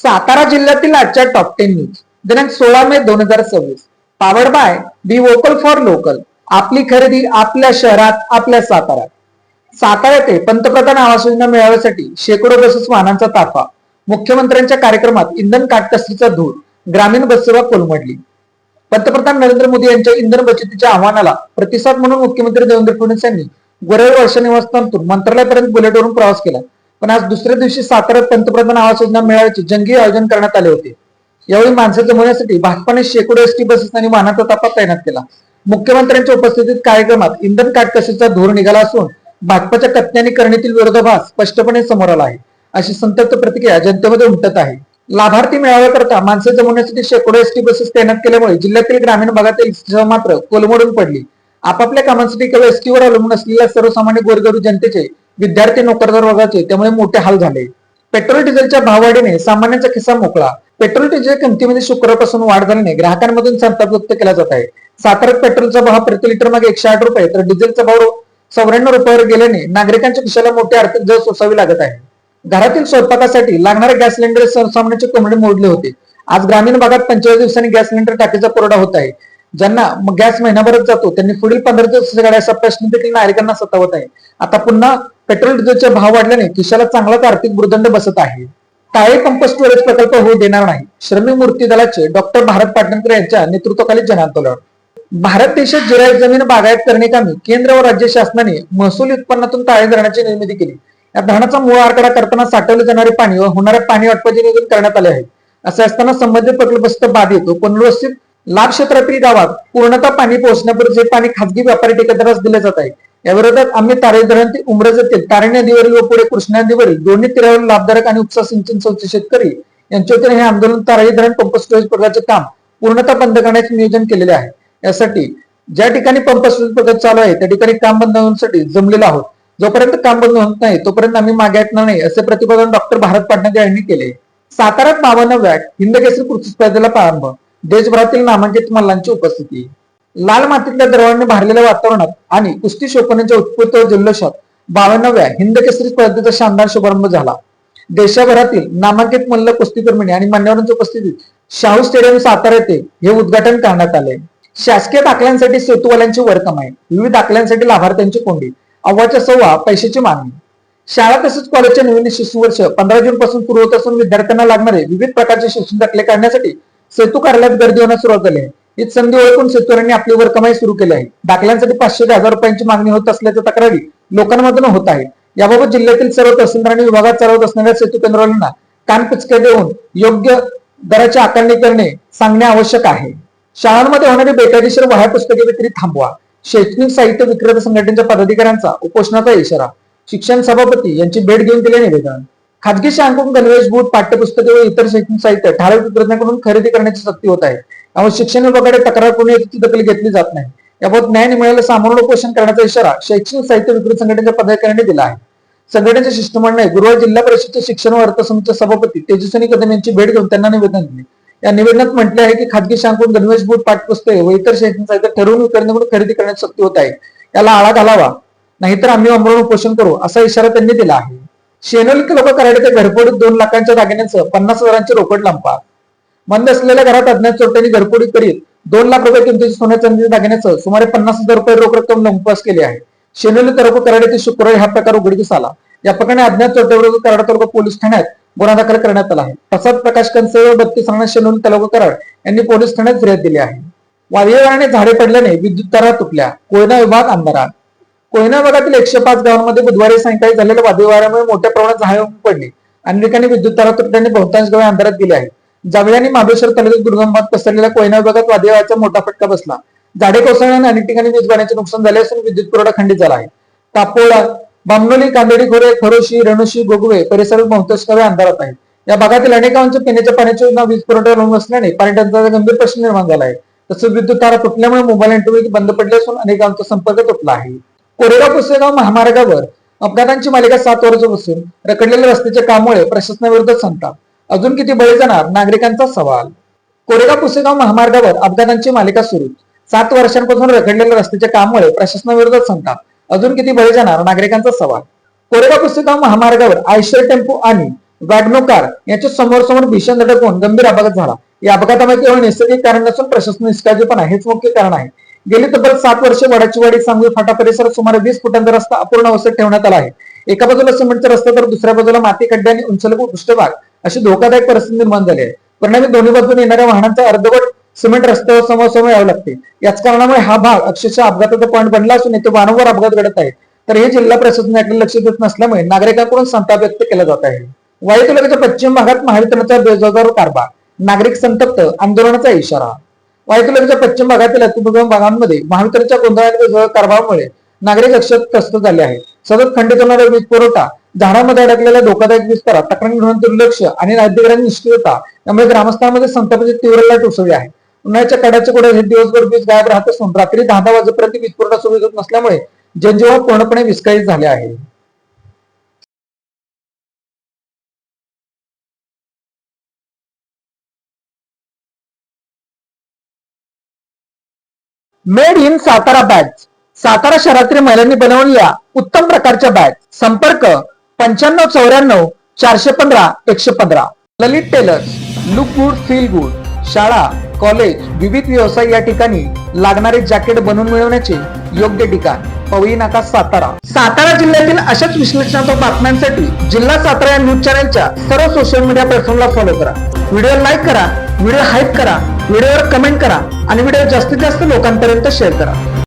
सातारा जिल्ह्यातील आजच्या top 10 news दिनांक 16 मे 2026. Powered by be vocal for local. आपली खरेदी आपल्या शहरात, आपल्या साताऱ्यात. सातारा येथे पंतप्रधान आवास योजना मिळवण्यासाठी शेकडो बसेस वाहनांचा ताफा. मुख्यमंत्र्यांच्या कार्यक्रमात इंधन काटकसरीचा धूर. ग्रामीण बससेवा कोलमडली. पंतप्रधान नरेंद्र मोदी यांच्या इंधन बचतीच्या आव्हानाला प्रतिसाद म्हणून मुख्यमंत्री देवेंद्र फडणवीस यांनी गोरेवाडी वर्षा निवासस्थानातून मंत्रालयापर्यंत बुलेटवरून प्रवास केला. पण आज दुसऱ्या दिवशी साताऱ्यात पंतप्रधान आवास योजना मेळाव्याचे जंगी आयोजन करण्यात आले होते. यावेळी माणसे जमवण्यासाठी भाजपाने शेकडो एसटी बसेस आणि वाहनांचा ताफा तैनात केला. मुख्यमंत्र्यांच्या उपस्थितीत कार्यक्रमात इंधन काटकसरीचा धूर निघाला असून भाजपाच्या कथने आणि करणीतील विरोधाभास स्पष्टपणे समोर आला आहे, अशी संतप्त प्रतिक्रिया जनतेमध्ये उमटत आहे. लाभार्थी मेळाव्याकरता माणसे जमवण्यासाठी शेकडो एसटी बसेस तैनात केल्यामुळे जिल्ह्यातील ग्रामीण भागातील सेवा मात्र कोलमडून पडली. आपापल्या कामांसाठी केवळ एसटीवर अवलंबून असलेल्या सर्वसामान्य गोरगरीब जनतेचे, विद्यार्थी, नोकरदार वर्गाचे त्यामुळे मोठे हाल झाले. पेट्रोल डिझेलच्या भाववाढीने सामान्यांचा खिसा मोकळा. पेट्रोल डिझेल किमतीमध्ये शुक्रवारपासून वाढ झाल्याने ग्राहकांमधून संताप व्यक्त केला जात आहे. साताऱ्यात पेट्रोलचा भाव प्रति लिटर मागे 108 रुपये तर डिझेलचा भाव 94 रुपयावर गेल्याने नागरिकांच्या खिशाला मोठी आर्थिक झळ सोसावी लागत आहे. घरातील स्वयंपाकासाठी लागणारे गॅस सिलेंडर सर्वसामान्यांचे कोंबडे मोडले होते. आज ग्रामीण भागात 45 दिवसांनी गॅस सिलेंडर टाकीचा पुरवठा होत आहे. ज्यांना गॅस महिनाभरात जातो त्यांनी पुढील 15 दिवस काढायचा प्रश्न देखील नागरिकांना सतावत आहे. आता पुन्हा पेट्रोल डिझेलचे भाव वाढल्याने खिशाला चांगलाच आर्थिक भुर्दंड बसत आहे. टाळे पंप स्टोरेज प्रकल्प होऊ देणार नाही. श्रमिक मूर्ती दलाचे डॉक्टर भारत पाटणकर यांच्या नेतृत्वाखाली जनआंदोलन. भारत देशात जिरायत जमीन बागायत करणे कामी केंद्र व राज्य शासनाने महसूल उत्पन्नातून टाळे धरणाची निर्मिती केली. या धरणाचा मूळ आकडा करताना साठवले जाणारे पाणी व होणाऱ्या पाणी वाटपाचे नियोजन करण्यात आले आहे. असे असताना संबंधित प्रकल्पस्थ बाधित व पुनर्वसित लाभ क्षेत्रातील गावात पूर्णतः पाणी पोहोचण्यापूर्वी जे पाणी खासगी व्यापारी ठेकेदारास दिले जात आहे. या विरोधात आम्ही तारे धरण ते उमरज येथील तारे नदीवरील व पुढे कृष्णा नदीवरील दोन्ही तीरावरील लाभधारक आणि उपसा सिंचन संस्थे शेतकरी यांच्या वतीने हे आंदोलन तारे धरण पंप स्टोरेज प्रकल्पाचे काम पूर्णतः बंद करण्याचे नियोजन केलेले आहे. यासाठी ज्या ठिकाणी पंप स्टोरेज प्रकल्प चालू आहे त्या ठिकाणी काम बंद होण्यासाठी जमलेलो आहोत. जोपर्यंत काम बंद होत नाही तोपर्यंत आम्ही मागे हटणार नाही, असे प्रतिपादन डॉक्टर भारत पाटणकर यांनी केले. साताऱ्यात 52व्या हिंदकेसरी कुस्ती स्पर्धेला प्रारंभ. देशभरातील नामांकित मल्लांची उपस्थिती. लाल मातीतल्या दरवाढीने भरलेल्या वातावरणात आणि कुस्ती शौकीनांच्या उत्स्फूर्त जल्लोषात 52व्या हिंदकेसरी स्पर्धेचा शानदार शुभारंभ झाला. देशभरातील नामांकित मल्ल कुस्तीप्रेमी आणि मान्यवरांच्या उपस्थितीत शाहू स्टेडियम सातारा येथे हे उद्घाटन करण्यात आले. शासकीय दाखल्यांसाठी सेतूवाल्यांची वर कमाई. विविध दाखल्यांसाठी लाभार्थ्यांची कोंडी. अव्वाच्या सव्वा पैशाची मागणी. शाळा तसेच कॉलेजचे नवीन शैक्षणिक वर्ष 15 जून पासून सुरू होत असून विद्यार्थ्यांना लागणारे विविध प्रकारचे शैक्षणिक दाखले काढण्यासाठी सेतू कार्यालयात गर्दी होण्यास सुरुवात झाली आहे. ही संधी ओळखून सेतूवाल्यांनी आपली वर कमाई सुरू केली आहे. दाखल्यांसाठी 500 ते 1000 रुपयांची मागणी होत असल्याच्या तक्रारी लोकांमधून होत आहे. याबाबत जिल्ह्यातील सर्व तहसीलदारांनी विभागात चालवत असणाऱ्या सेतू केंद्रवाल्यांना कानपिचके देऊन योग्य दराची आकारणी करणे सांगणे आवश्यक आहे. शाळांमध्ये होणारी बेकायदेशीर वह्या पुस्तके विक्री थांबवा. शैक्षणिक साहित्य विक्रेता संघटनेच्या पदाधिकाऱ्यांचा उपोषणाचा इशारा. शिक्षण सभापती यांची भेट घेऊन दिले निवेदन. खाजगी शाळांकडून गणवेश, बूट, पाठ्यपुस्तके व इतर शैक्षणिक साहित्य ठराविक विक्रेत्यांकडून खरेदी करण्याची सक्ती होत आहे. त्यामुळे शिक्षण विभागाकडे तक्रार करून याची दखल घेतली जात नाही. याबाबत न्याय मिळालेलं सामूहिक उपोषण करण्याचा इशारा शैक्षणिक साहित्य विक्रेता संघटनेच्या पदाधिकाऱ्यांनी दिला आहे. संघटनेच्या शिष्टमंडळाने गुरुवार जिल्हा परिषदेचे शिक्षण व अर्थसमितीचे सभापती तेजस्विनी कदम यांची भेट घेऊन त्यांना निवेदन दिले. या निवेदनात म्हटले आहे की खाजगी शाळांकडून गणवेश, बूट, पाठ्यपुस्तके व इतर शैक्षणिक साहित्य ठरवून विक्रेत्यांकडून खरेदी करण्याची सक्ती होत आहे. याला आळा घालावा, नाहीतर आम्ही आंदोलन उपोषण करू, असा इशारा त्यांनी दिला आहे. शेनोली लोक कराडे घरफोडीत 2 लाखांच्या दागिन्यांसह 50,000ची रोकड लंपास. बंद असलेल्या घरात अज्ञात चोरट्यांनी घरफोडी करीत 2 लाख रुपये किमतीचे सोन्या चांदीच्या दागिन्यासह सुमारे 50,000 रुपये रोख रक्कम लंपास केली आहे. शेनोली तालुका कराड येथे शुक्रवारी हा प्रकार उघडकीस आला. या प्रकरणी अज्ञात चोरट्याविरोधात कराड तालुका पोलीस ठाण्यात गुन्हा दाखल करण्यात आला आहे. प्रसाद प्रकाश कंसे व 32 राणा शेनोली तालुका कराड यांनी पोलीस ठाण्यात फिर्याद दिली आहे. वादळी वाऱ्याने झाडे पडल्याने विद्युत तारा तुटल्या. कोयना विभाग अंधारात. कोयना विभागातील 105 गावांमध्ये बुधवारी सायंकाळी झालेल्या वादळी वाऱ्यामुळे मोठ्या प्रमाणात झाडे पडली. अनेक ठिकाणी विद्युत तारा तुटल्याने बहुतांश गावे अंधारात गेली आहेत. जावळी आणि महाबळेश्वर तालुक्यात दुर्गम भागात पसरलेल्या कोयना विभागात वादळी वाऱ्याचा मोठा फटका बसला. झाडे कोसळल्याने अनेक ठिकाणी वीज वाहण्याचे नुकसान झाले असून विद्युत पुरवठा खंडित झाला आहे. तापोळा, बामनोली, कांदडी खोरे, खरोशी, रणोशी, गोगवे परिसरात बहुतांश गावे अंधारात आहेत. या भागातील अनेक गावांच्या पिण्याच्या पाण्याची योजना वीज पुरवठ्यावर अवलंबून असल्याने पाणी टंचाईचा गंभीर प्रश्न निर्माण झाला आहे. तसंच विद्युत तारा तुटल्यामुळे मोबाईल इंटरनेट बंद पडले असून अनेक गावांचा संपर्क तुटला आहे. कोरेगाव पुसेगाव महामार्गावर अपघातांची मालिका 7 वर्ष बसून रखडलेल्या रस्त्याच्या कामामुळे प्रशासनाविरोधात संताप. अजून किती बळी जाणार, नागरिकांचा सवाल. कोरेगाव पुसेगाव महामार्गावर अपघातांची मालिका सुरू. 7 वर्षांपासून रखडलेल्या रस्त्याच्या कामामुळे प्रशासनाविरोधात संताप. अजून किती बळी जाणार, नागरिकांचा सवाल. कोरेगाव पुसेगाव महामार्गावर आयशर टेम्पो आणि वॅगनो कार यांच्या समोर भीषण धडक होऊन गंभीर अपघात झाला. या अपघातामध्ये केवळ नैसर्गिक कारण नसून प्रशासन निष्काळजीपणा हेच मुख्य कारण आहे. गेली तब्बल 7 वर्षे वडाची वाडी सांगवी फाटा परिसरात सुमारे 20 फुटांचा रस्ता अपूर्ण अवस्थेत ठेवण्यात आला आहे. एका बाजूला सिमेंटचा रस्ता तर दुसऱ्या बाजूला माती खड्डे आणि उंचलगू पृष्ठभाग अशी धोकादायक परिस्थिती निर्माण झाली आहे. परिणामी दोन्ही बाजूने येणाऱ्या वाहनांचा अर्धवट सिमेंट रस्त्यावर समोर यावे लागते. याच कारणामुळे हा भाग अक्षरशः अपघाताचा पॉईंट बनला असून येथे वारंवार अपघात घडत आहेत. तर हे जिल्हा प्रशासन याकडे लक्ष देत नसल्यामुळे नागरिकांकडून संताप व्यक्त केला जात आहे. वाई तालुक्याच्या पश्चिम भागात महावितरणचा बेजबाबदार कारभार, नागरिक संतप्त, आंदोलनाचा इशारा. वाई तालुक्याच्या पश्चिम भागातील अतिदुर्गम भागांमध्ये महावितरणच्या गोंधळाच्या कारभारामुळे नागरिक अक्षरशः त्रस्त झाले आहेत. सतत खंडित होणारा वीज पुरवठा, झाडांमध्ये अडकलेल्या धोकादायक विस्तारात तक्रारी घेऊन दुर्लक्ष आणि अधिकाऱ्यांची निष्क्रियता यामुळे ग्रामस्थांमध्ये संतापाची तीव्र लाट उसळली आहे. उन्हाळ्याच्या कडाच्या कोड्यात हे दिवसभर वीज गायब राहत असून रात्री 10 वाजेपर्यंत वीज पुरवठा सुरू होत नसल्यामुळे जनजीवन पूर्णपणे विस्कळीत झाले आहे. Made in Satara bags. Satara शहरातील महिलांनी बनवलेल्या उत्तम प्रकारच्या बॅग. संपर्क 9594 415 115. Lalit tailors. Look good feel good. शाळा, कॉलेज, विविध व्यवसाय या ठिकाणी लागणारे जॅकेट बनवून मिळवण्याचे योग्य ठिकाण पवई नाका सातारा. सातारा जिल्ह्यातील अशाच विश्लेषणात्मक बातम्यांसाठी जिल्हा सातारा या न्यूज चॅनलच्या सर्व सोशल मीडिया प्लॅटफॉर्मला फॉलो करा. व्हिडिओ लाईक करा, व्हिडिओ हाईप करा, व्हिडिओवर कमेंट करा आणि व्हिडिओ जास्तीत जास्त लोकांपर्यंत शेअर करा.